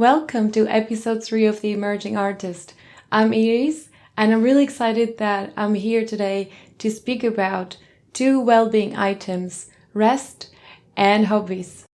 Welcome to episode 3 of the E-murging Artist. I'm Iris, and I'm really excited that I'm here today to speak about two well-being items, rest and hobbies.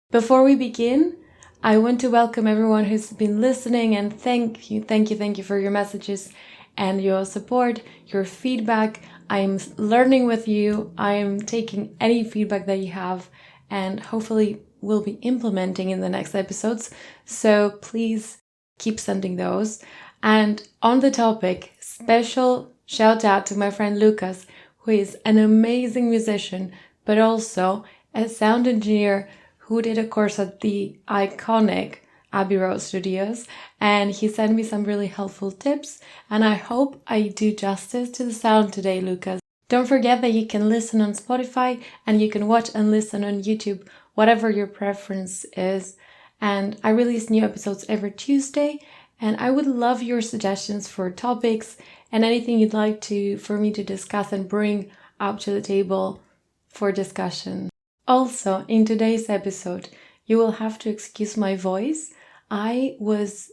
Before we begin, I want to welcome everyone who's been listening and thank you for your messages and your support, your feedback. I'm learning with you. I'm taking any feedback that you have and hopefully will be implementing in the next episodes. So please keep sending those. And on the topic, special shout out to my friend Lucas, who is an amazing musician, but also a sound engineer who did a course at the iconic Abbey Road Studios. And he sent me some really helpful tips. And I hope I do justice to the sound today, Lucas. Don't forget that you can listen on Spotify and you can watch and listen on YouTube, whatever your preference is. And I release new episodes every Tuesday, and I would love your suggestions for topics and anything you'd like for me to discuss and bring up to the table for discussion. Also, in today's episode, you will have to excuse my voice. I was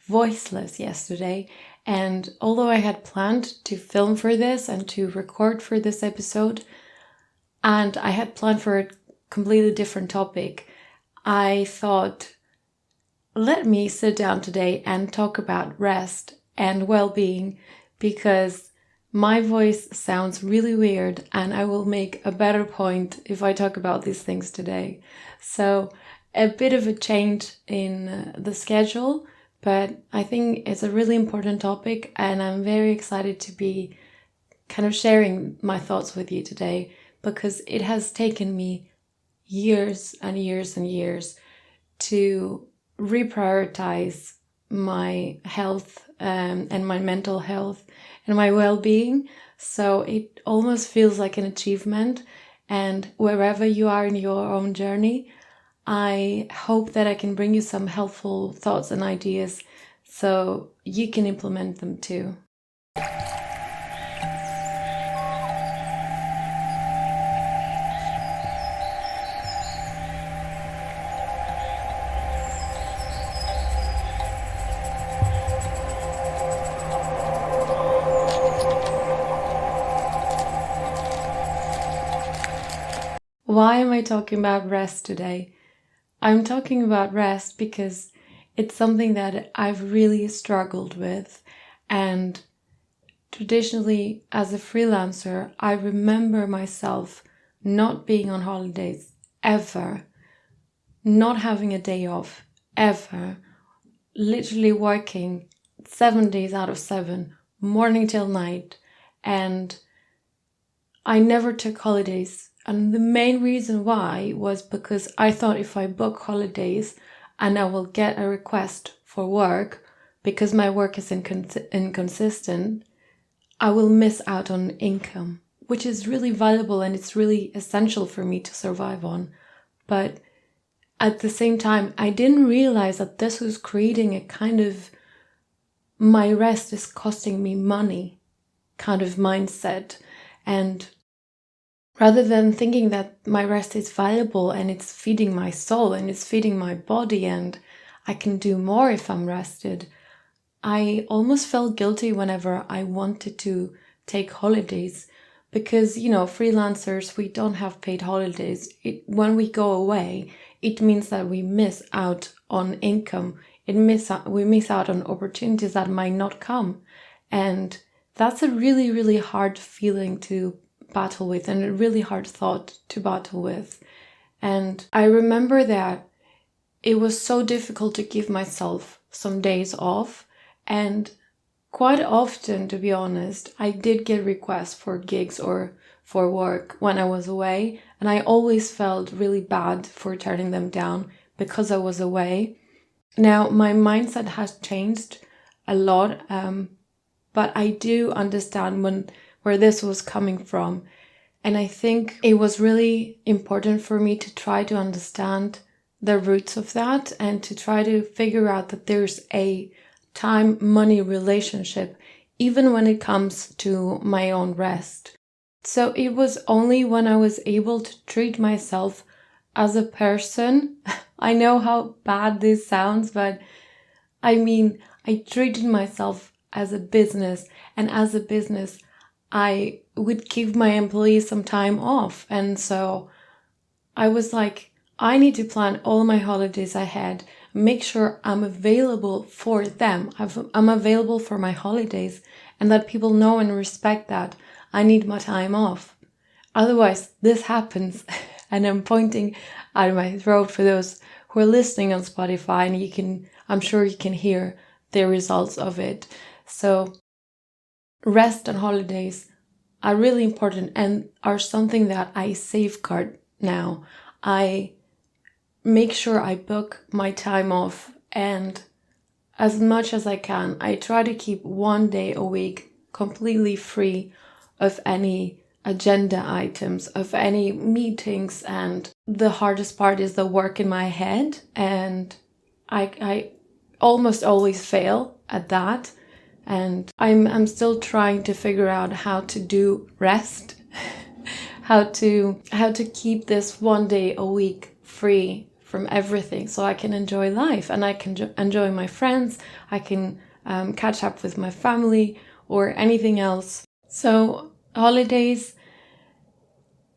voiceless yesterday, and although I had planned to film for this and to record for this episode, and I had planned for a completely different topic, I thought, let me sit down today and talk about rest and well-being, because my voice sounds really weird and I will make a better point if I talk about these things today. So a bit of a change in the schedule, but I think it's a really important topic and I'm very excited to be kind of sharing my thoughts with you today, because it has taken me years and years and years to reprioritize my health and my mental health and my well-being. So it almost feels like an achievement. And wherever you are in your own journey, I hope that I can bring you some helpful thoughts and ideas so you can implement them too. Why am I talking about rest today? I'm talking about rest because it's something that I've really struggled with. And traditionally, as a freelancer, I remember myself not being on holidays ever, not having a day off ever, literally working 7 days out of 7, morning till night. And I never took holidays. And the main reason why was because I thought if I book holidays and I will get a request for work because my work is inconsistent, I will miss out on income, which is really valuable and it's really essential for me to survive on. But at the same time, I didn't realize that this was creating a kind of my rest is costing me money kind of mindset. And rather than thinking that my rest is valuable and it's feeding my soul and it's feeding my body and I can do more if I'm rested, I almost felt guilty whenever I wanted to take holidays because, freelancers, we don't have paid holidays. When we go away, it means that we miss out on income. We miss out on opportunities that might not come. And that's a really, really hard feeling to battle with and a really hard thought to battle with. And I remember that it was so difficult to give myself some days off, and quite often, to be honest, I did get requests for gigs or for work when I was away, and I always felt really bad for turning them down because I was away. Now my mindset has changed a lot, but I do understand where this was coming from. And I think it was really important for me to try to understand the roots of that and to try to figure out that there's a time-money relationship, even when it comes to my own rest. So it was only when I was able to treat myself as a person, I know how bad this sounds, but I mean, I treated myself as a business, and as a business, I would give my employees some time off. And so I was like, I need to plan all my holidays ahead, make sure I'm available for them. I'm available for my holidays, and that people know and respect that I need my time off. Otherwise, this happens, and I'm pointing at my throat for those who are listening on Spotify, and I'm sure you can hear the results of it. So rest and holidays are really important and are something that I safeguard now. I make sure I book my time off, and as much as I can, I try to keep one day a week completely free of any agenda items, of any meetings. And the hardest part is the work in my head, and I almost always fail at that. And I'm still trying to figure out how to do rest, how to keep this one day a week free from everything, so I can enjoy life and I can enjoy my friends. I can catch up with my family or anything else. So holidays,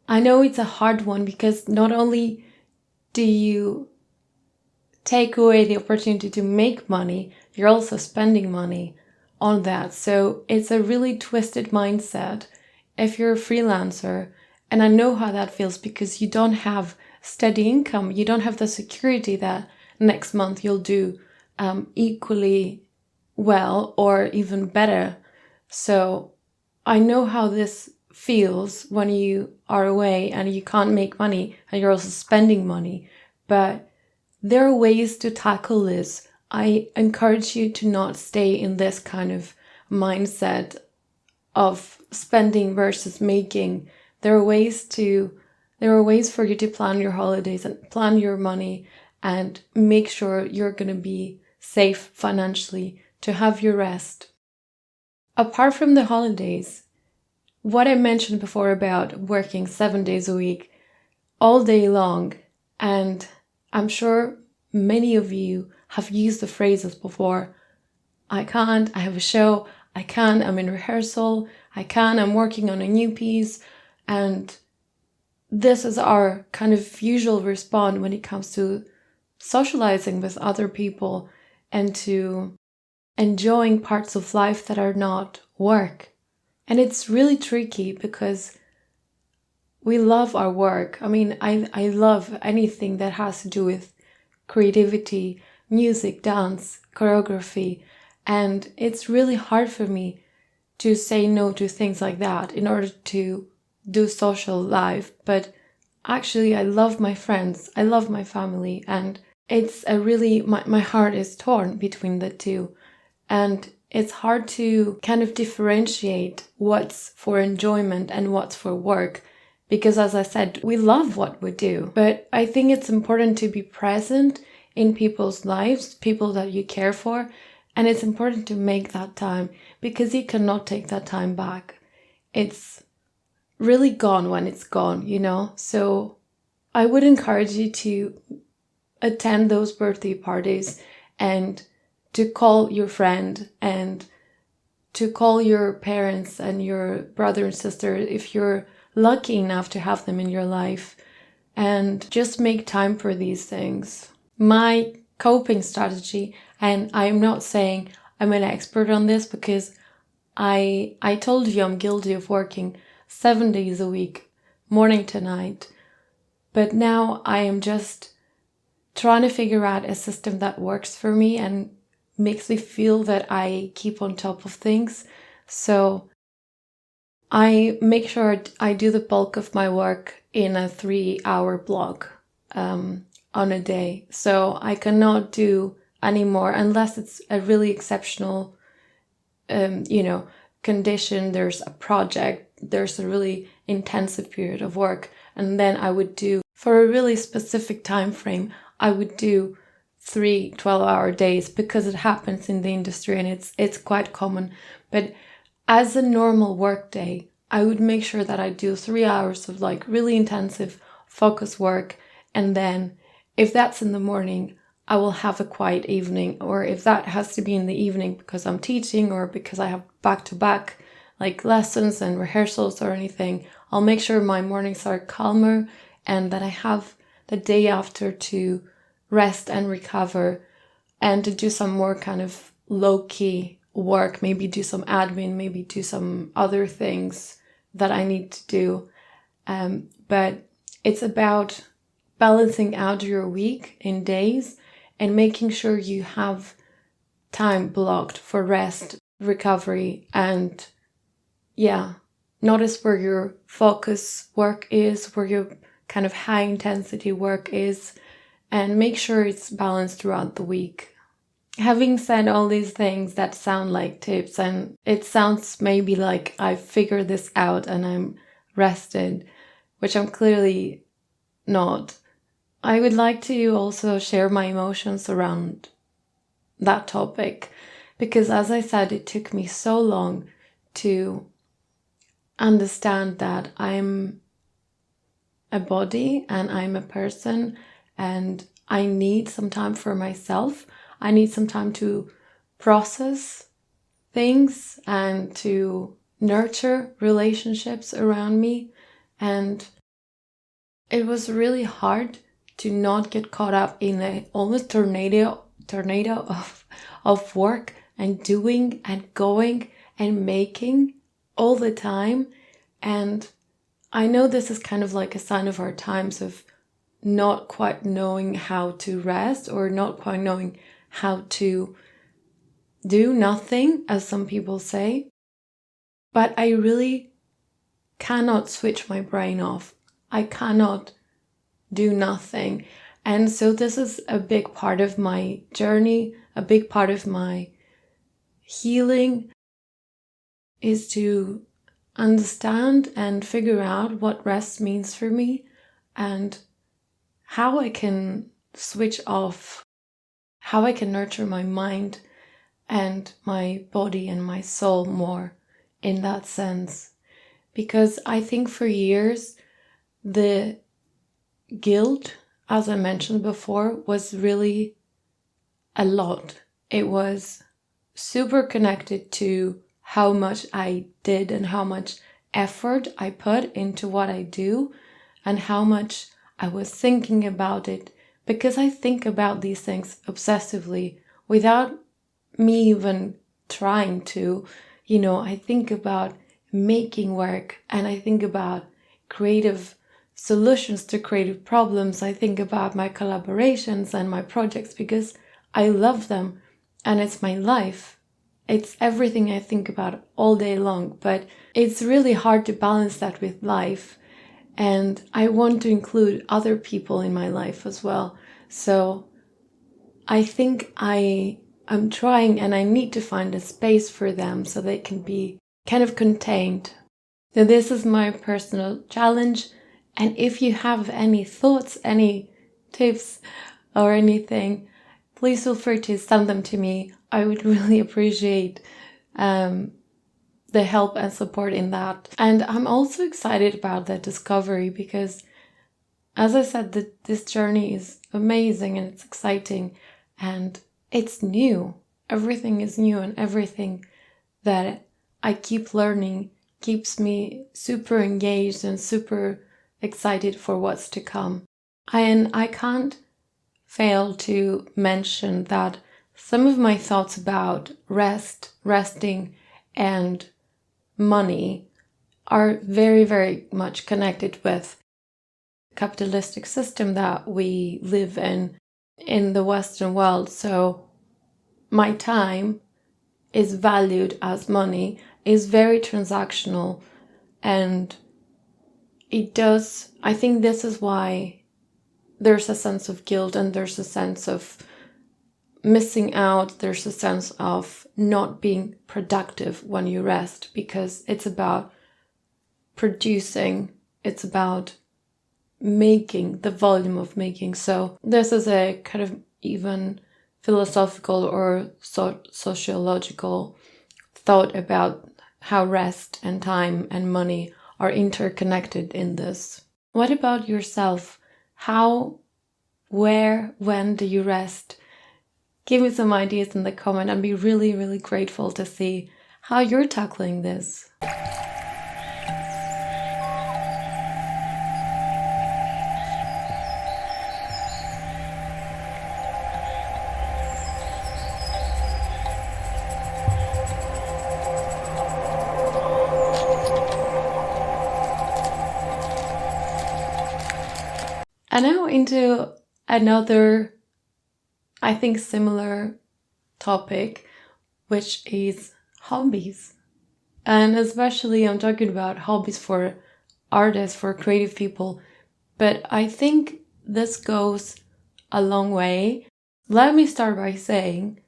I know it's a hard one, because not only do you take away the opportunity to make money, you're also spending money on that. So it's a really twisted mindset if you're a freelancer. And I know how that feels, because you don't have steady income. You don't have the security that next month you'll do equally well or even better. So I know how this feels when you are away and you can't make money and you're also spending money. But there are ways to tackle this. I encourage you to not stay in this kind of mindset of spending versus making. There are ways for you to plan your holidays and plan your money and make sure you're going to be safe financially to have your rest. Apart from the holidays, what I mentioned before about working 7 days a week, all day long, and I'm sure many of you have used the phrases before. I can't, I have a show, I can, I'm in rehearsal, I can, I'm working on a new piece. And this is our kind of usual response when it comes to socializing with other people and to enjoying parts of life that are not work. And it's really tricky, because we love our work. I mean, I love anything that has to do with creativity, music, dance, choreography. And it's really hard for me to say no to things like that in order to do social life. But actually, I love my friends, I love my family, and it's my heart is torn between the two. And it's hard to kind of differentiate what's for enjoyment and what's for work. Because as I said, we love what we do. But I think it's important to be present in people's lives, people that you care for. And it's important to make that time, because you cannot take that time back. It's really gone when it's gone, you know? So I would encourage you to attend those birthday parties, and to call your friend, and to call your parents and your brother and sister if you're lucky enough to have them in your life, and just make time for these things. My coping strategy, and I'm not saying I'm an expert on this, because I told you I'm guilty of working 7 days a week, morning to night. But now I am just trying to figure out a system that works for me and makes me feel that I keep on top of things. So I make sure I do the bulk of my work in a 3-hour block on a day. So I cannot do any more unless it's a really exceptional, condition. There's a project, there's a really intensive period of work. And then I would do, for a really specific time frame, I would do 3 12-hour days, because it happens in the industry and it's quite common. But as a normal work day, I would make sure that I do 3 hours of like really intensive focus work, and then if that's in the morning, I will have a quiet evening. Or if that has to be in the evening because I'm teaching or because I have back-to-back like lessons and rehearsals or anything, I'll make sure my mornings are calmer and that I have the day after to rest and recover and to do some more kind of low-key work, maybe do some admin, maybe do some other things that I need to do. But it's about balancing out your week in days and making sure you have time blocked for rest, recovery, and notice where your focus work is, where your kind of high intensity work is, and make sure it's balanced throughout the week. Having said all these things that sound like tips, and it sounds maybe like I figured this out and I'm rested, which I'm clearly not, I would like to also share my emotions around that topic, because as I said, it took me so long to understand that I'm a body and I'm a person and I need some time for myself. I need some time to process things and to nurture relationships around me. And it was really hard to not get caught up in a almost tornado of work and doing and going and making all the time. And I know this is kind of like a sign of our times of not quite knowing how to rest or not quite knowing how to do nothing, as some people say. But I really cannot switch my brain off. I cannot do nothing. And so this is a big part of my journey, a big part of my healing, is to understand and figure out what rest means for me and how I can switch off, how I can nurture my mind and my body and my soul more in that sense. Because I think for years, the guilt, as I mentioned before, was really a lot. It was super connected to how much I did and how much effort I put into what I do and how much I was thinking about it, because I think about these things obsessively without me even trying to. I think about making work and I think about creative solutions to creative problems. I think about my collaborations and my projects because I love them and it's my life. It's everything I think about all day long, but it's really hard to balance that with life. And I want to include other people in my life as well. So I think I'm trying and I need to find a space for them so they can be kind of contained. So this is my personal challenge. And if you have any thoughts, any tips or anything, please feel free to send them to me. I would really appreciate the help and support in that. And I'm also excited about that discovery because, as I said, this journey is amazing and it's exciting and it's new. Everything is new and everything that I keep learning keeps me super engaged and super excited for what's to come. And I can't fail to mention that some of my thoughts about resting, and money are very, very much connected with the capitalistic system that we live in the Western world. So my time is valued as money, is very transactional, and I think this is why there's a sense of guilt and there's a sense of missing out, there's a sense of not being productive when you rest, because it's about producing, it's about making, the volume of making. So this is a kind of even philosophical or sociological thought about how rest and time and money are interconnected in this. What about yourself? How where, when do you rest? Give me some ideas in the comment. I'd be really, really grateful to see how you're tackling this. And now into another, I think, similar topic, which is hobbies. And especially I'm talking about hobbies for artists, for creative people. But I think this goes a long way. Let me start by saying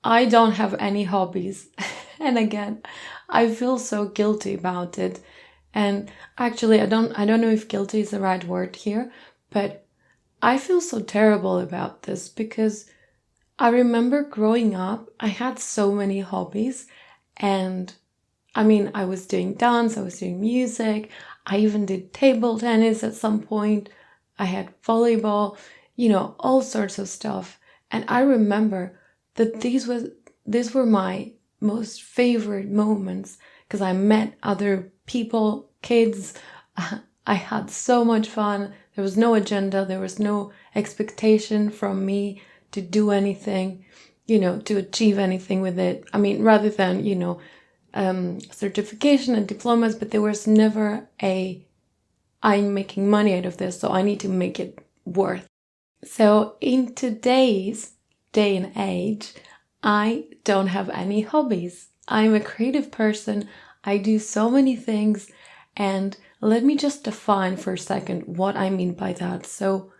I don't have any hobbies. And again, I feel so guilty about it. And actually, I don't know if guilty is the right word here, but I feel so terrible about this because I remember growing up, I had so many hobbies. And I mean, I was doing dance, I was doing music, I even did table tennis at some point. I had volleyball, all sorts of stuff. And I remember that these were my most favorite moments because I met other people, kids. I had so much fun. There was no agenda. There was no expectation from me to do anything, to achieve anything with it. I mean, rather than, certification and diplomas, but there was never I'm making money out of this, so I need to make it worth. So in today's day and age, I don't have any hobbies. I'm a creative person. I do so many things. And let me just define for a second what I mean by that. So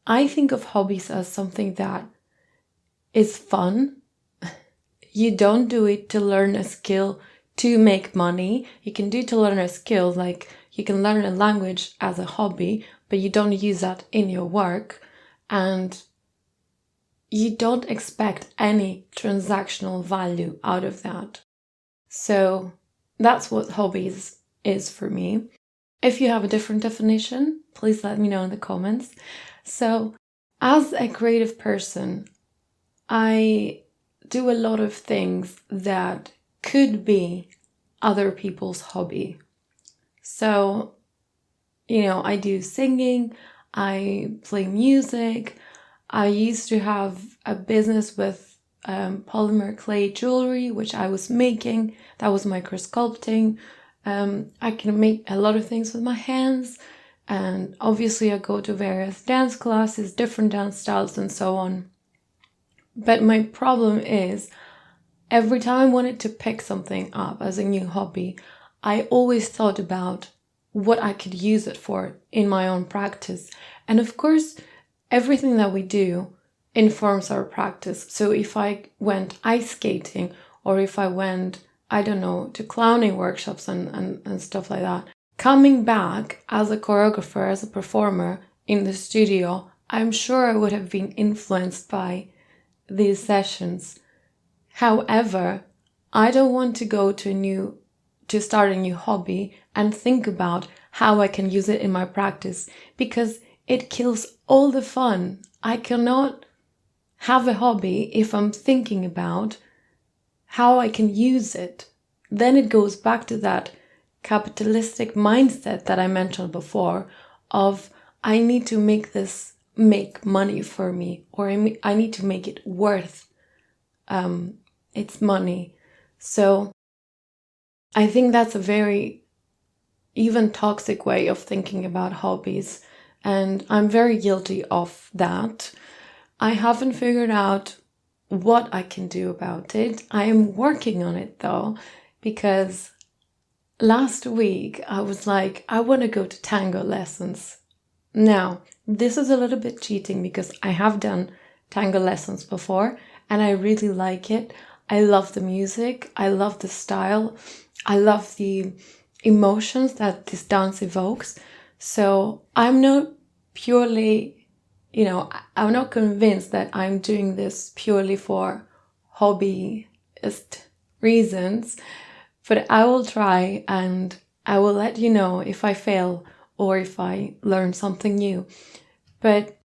I think of hobbies as something that is fun. You don't do it to learn a skill to make money. You can do it to learn a skill, like you can learn a language as a hobby, but you don't use that in your work. And you don't expect any transactional value out of that. So that's what hobbies is for me. If you have a different definition, please let me know in the comments. So as a creative person, I do a lot of things that could be other people's hobby. So, I do singing, I play music. I used to have a business with polymer clay jewelry, which I was making. That was microsculpting. I can make a lot of things with my hands. And obviously I go to various dance classes, different dance styles and so on. But my problem is every time I wanted to pick something up as a new hobby, I always thought about what I could use it for in my own practice. And of course, everything that we do informs our practice. So if I went ice skating or if I went, to clowning workshops and stuff like that, coming back as a choreographer, as a performer in the studio, I'm sure I would have been influenced by these sessions. However, I don't want to go to start a new hobby and think about how I can use it in my practice because it kills all the fun. I cannot have a hobby if I'm thinking about how I can use it. Then it goes back to that capitalistic mindset that I mentioned before of I need to make money for me, or I need to make it worth its money. So I think that's a very even toxic way of thinking about hobbies. And I'm very guilty of that. I haven't figured out what I can do about it. I am working on it though, because last week I was like, I want to go to tango lessons. Now, this is a little bit cheating because I have done tango lessons before and I really like it. I love the music. I love the style. I love the emotions that this dance evokes. So I'm not purely, I'm not convinced that I'm doing this purely for hobbyist reasons, but I will try and I will let you know if I fail or if I learn something new. But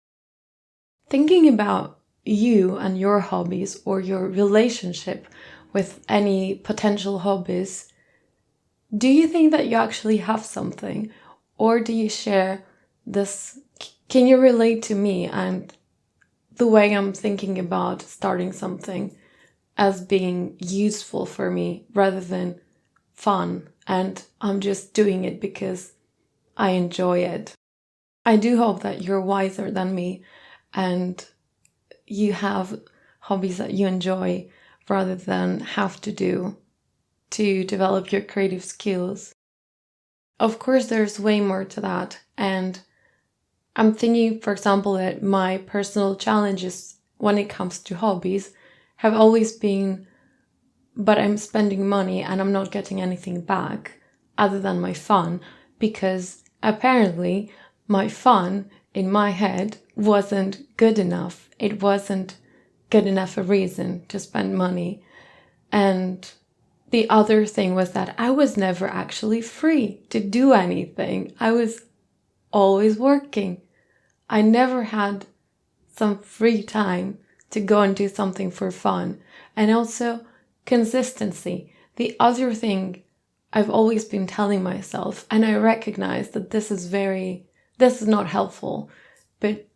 thinking about you and your hobbies or your relationship with any potential hobbies, do you think that you actually have something? Or do you share this? Can you relate to me and the way I'm thinking about starting something as being useful for me rather than fun, and I'm just doing it because I enjoy it? I do hope that you're wiser than me and you have hobbies that you enjoy rather than have to do to develop your creative skills. Of course, there's way more to that. And I'm thinking, for example, that my personal challenges when it comes to hobbies have always been, but I'm spending money and I'm not getting anything back other than my fun, because apparently my fun in my head wasn't good enough. It wasn't good enough a reason to spend money. And the other thing was that I was never actually free to do anything. I was always working. I never had some free time to go and do something for fun. And also consistency. The other thing I've always been telling myself, and I recognize that this is not helpful, but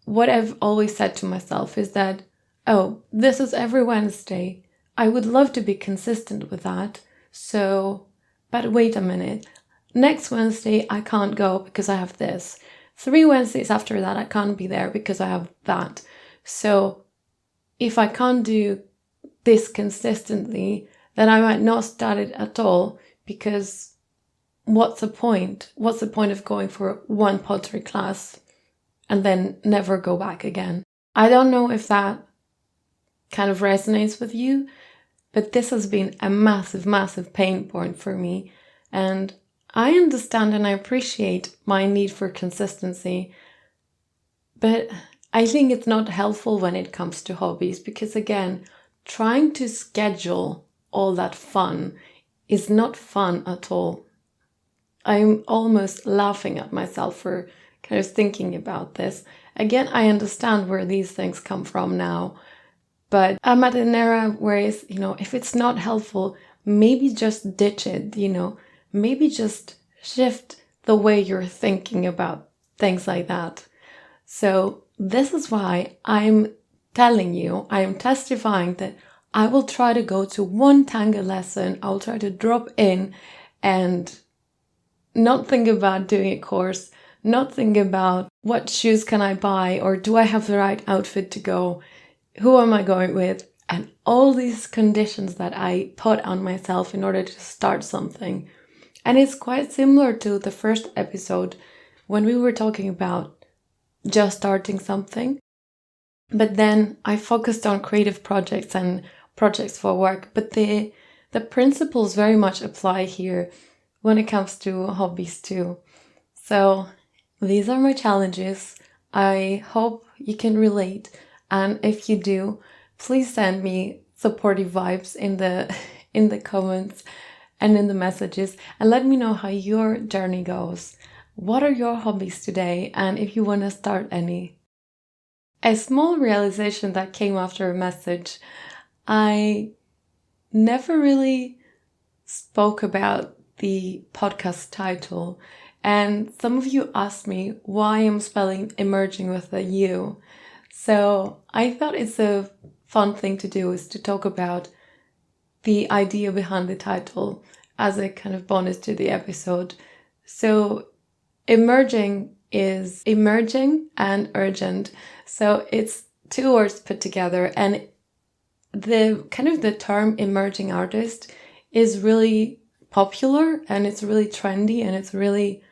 what I've always said to myself is that, oh, this is every Wednesday. I would love to be consistent with that. But wait a minute. Next Wednesday, I can't go because I have this. 3 Wednesdays after that, I can't be there because I have that. So if I can't do this consistently, then I might not start it at all, because what's the point? What's the point of going for one pottery class and then never go back again? I don't know if that kind of resonates with you, but this has been a massive, massive pain point for me. And I understand and I appreciate my need for consistency, but I think it's not helpful when it comes to hobbies, because again, trying to schedule all that fun is not fun at all. I'm almost laughing at myself for kind of thinking about this. Again, I understand where these things come from now, but I'm at an era where it's, if it's not helpful, maybe just ditch it, maybe just shift the way you're thinking about things like that. So this is why I'm telling you, I am testifying that I will try to go to one tango lesson. I'll try to drop in and not think about doing a course, not think about what shoes can I buy, or do I have the right outfit to go? Who am I going with? And all these conditions that I put on myself in order to start something. And it's quite similar to the first episode when we were talking about just starting something. But then I focused on creative projects and projects for work. But the principles very much apply here when it comes to hobbies too. So these are my challenges. I hope you can relate. And if you do, please send me supportive vibes in the comments and in the messages, and let me know how your journey goes. What are your hobbies today, and if you want to start any? A small realization that came after a message: I never really spoke about the podcast title, and some of you asked me why I'm spelling emerging with a U. So I thought it's a fun thing to do, is to talk about the idea behind the title as a kind of bonus to the episode. So emerging is emerging and urgent. So it's 2 words put together, and the term emerging artist is really popular and it's really trendy and it's really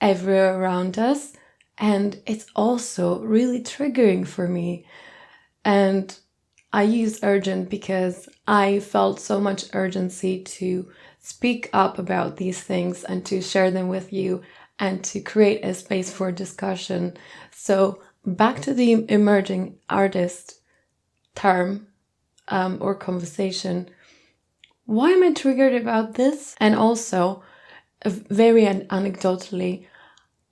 everywhere around us. And it's also really triggering for me. And I use urgent because I felt so much urgency to speak up about these things and to share them with you and to create a space for discussion. So back to the emerging artist term or conversation. Why am I triggered about this? And also, very anecdotally,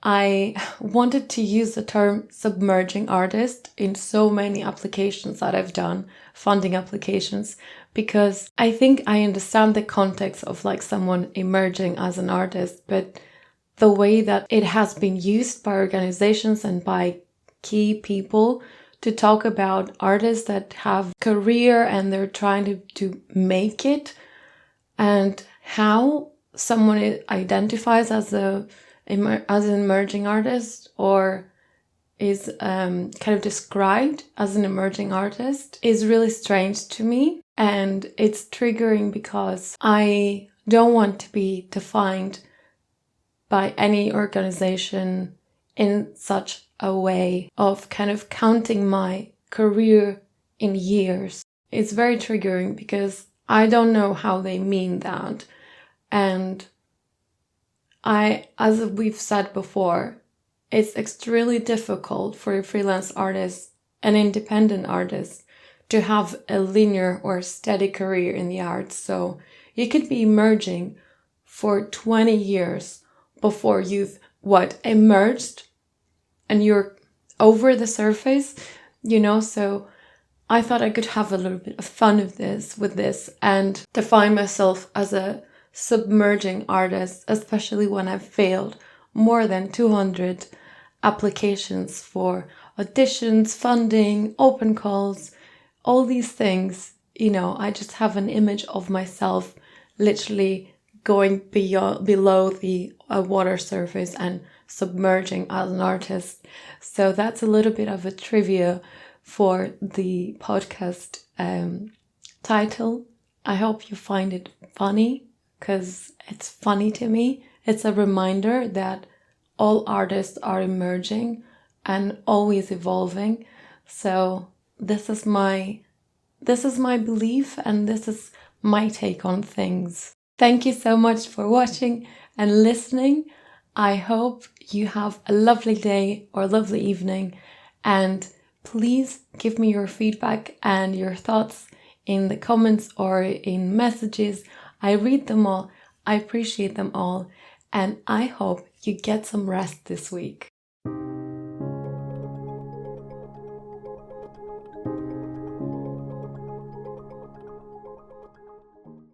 I wanted to use the term submerging artist in so many applications that I've done, funding applications, because I think I understand the context of like someone emerging as an artist, but the way that it has been used by organizations and by key people to talk about artists that have career and they're trying to make it, and how someone identifies as an emerging artist or is kind of described as an emerging artist is really strange to me. And it's triggering because I don't want to be defined by any organization in such a way of kind of counting my career in years. It's very triggering because I don't know how they mean that. And as we've said before, it's extremely difficult for a freelance artist, an independent artist, to have a linear or steady career in the arts. So you could be emerging for 20 years before you've emerged and you're over the surface, so I thought I could have a little bit of fun with this and define myself as a submerging artist, especially when I've failed more than 200 applications for auditions, funding, open calls, all these things. I just have an image of myself literally going below the water surface and submerging as an artist. So that's a little bit of a trivia for the podcast title. I hope you find it funny, because it's funny to me. It's a reminder that all artists are emerging and always evolving. So this is my belief, and this is my take on things. Thank you so much for watching and listening. I hope you have a lovely day or lovely evening, and please give me your feedback and your thoughts in the comments or in messages. I read them all. I appreciate them all, and I hope you get some rest this week.